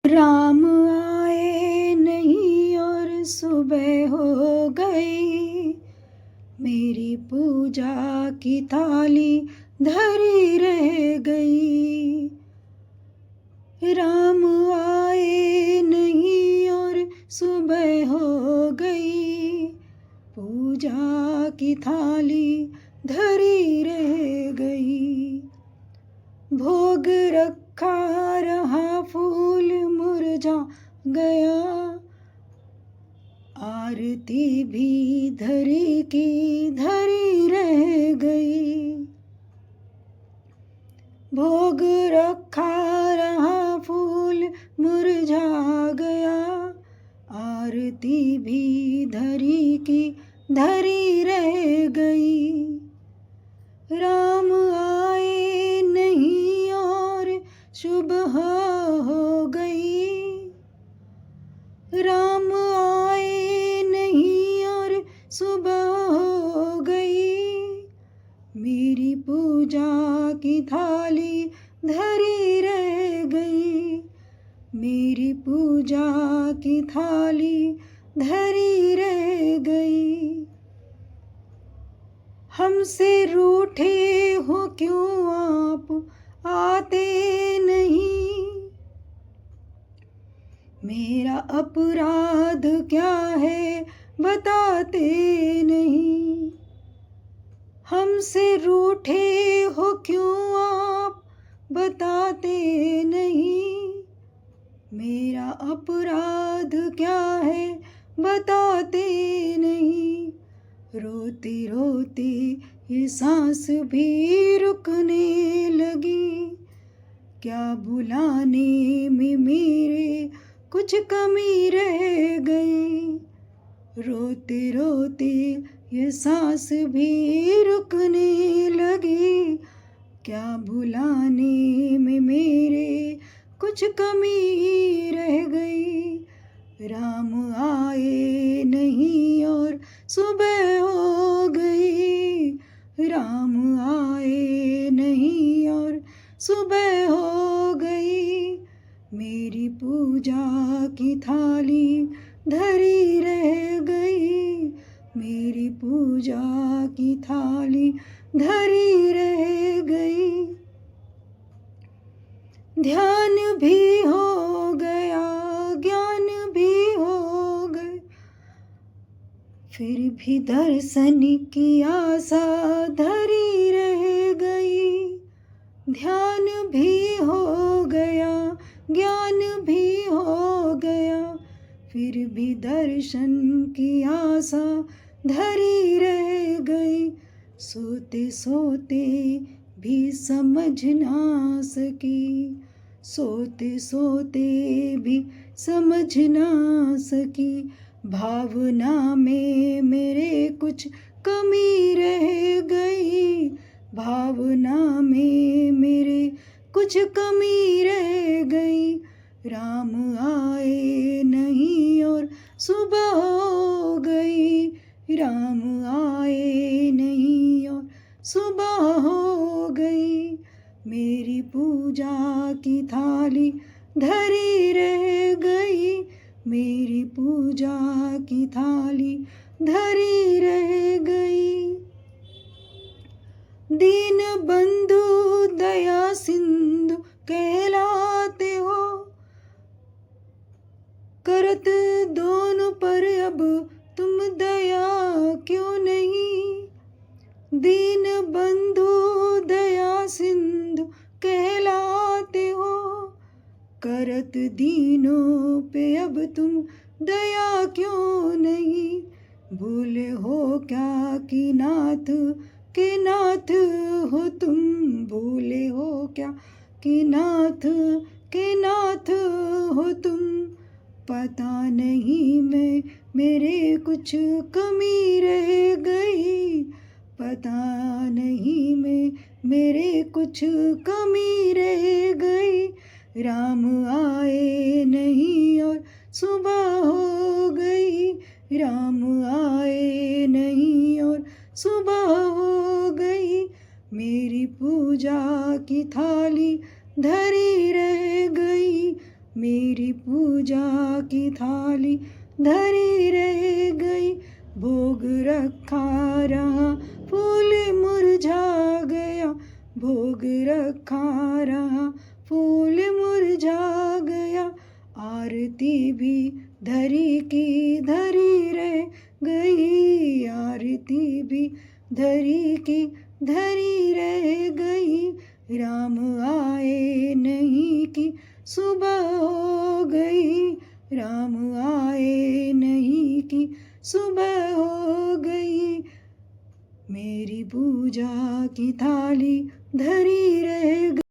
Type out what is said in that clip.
राम आए नहीं और सुबह हो गई, मेरी पूजा की थाली धरी रह गई। राम आए नहीं और सुबह हो गई, पूजा की थाली धरी रह गई। भोग रखा रहा फूल मुरझा गया, आरती भी धरी की धरी रह गई। भोग रखा रहा फूल मुरझा गया, आरती भी धरी की धरी रह गई। राम आए नहीं और सुबह हो गई, राम आए नहीं और सुबह हो गई, मेरी पूजा की थाली धरी रह गई, मेरी पूजा की थाली धरी रह गई। हमसे रूठे हो क्यों आप आते नहीं, मेरा अपराध क्या है बताते नहीं। हमसे रूठे हो क्यों आप बताते नहीं, मेरा अपराध क्या है बताते नहीं। रोते रोते ये सांस भी रुकने लगी, क्या बुलाने में मेरे कुछ कमी रह गई। रोते रोते ये सांस भी रुकने लगी, क्या बुलाने में मेरे कुछ कमी रह गई। राम आए नहीं और सुबह हो गई, राम आए नहीं और सुबह हो गई, मेरी पूजा की थाली धरी रह गई, मेरी पूजा की थाली धरी रह गई। ध्यान भी हो गया, ज्ञान भी हो गए, फिर भी दर्शन की आशा धरी रह गई। ध्यान भी हो गया, ज्ञान भी हो गया, फिर भी दर्शन की आशा धरी रह गई। सोते सोते भी समझ ना सकी, सोते सोते भी समझ ना सकी, भावना में मेरे कुछ कमी रह गई, भावना में मेरे कुछ कमी रह गई। राम आए नहीं और सुबह हो गई, राम आए नहीं और सुबह हो गई, मेरी पूजा की थाली धरी रह गई, मेरी पूजा की थाली धरी रह गई। दीन बंधु दया सिंधु कहलाते हो, करत दोनों पर अब तुम दया क्यों नहीं। दीन बंधु दया सिंधु कहलाते हो, करत दीनों पे अब तुम दया क्यों नहीं। भूले हो क्या कि नाथ के नाथ हो तुम, भूले हो क्या कि नाथ के नाथ हो तुम। पता नहीं मैं मेरे कुछ कमी रह गई, पता नहीं मैं मेरे कुछ कमी रह गई। राम आए नहीं और सुबह हो गई, राम आए नहीं और सुबह हो गई, मेरी पूजा की थाली धरी रह गई, मेरी मेरी पूजा की थाली धरी रह गई, भोग रखा रहा फूल मुरझा गया, भोग रखा रहा फूल मुरझा गया। आरती भी धरी की धरी रह गई, आरती भी धरी की धरी रह गई। राम आए नहीं कि सुबह हो गई, राम आए नहीं कि सुबह हो गई। मेरी पूजा की थाली धरी रह गई।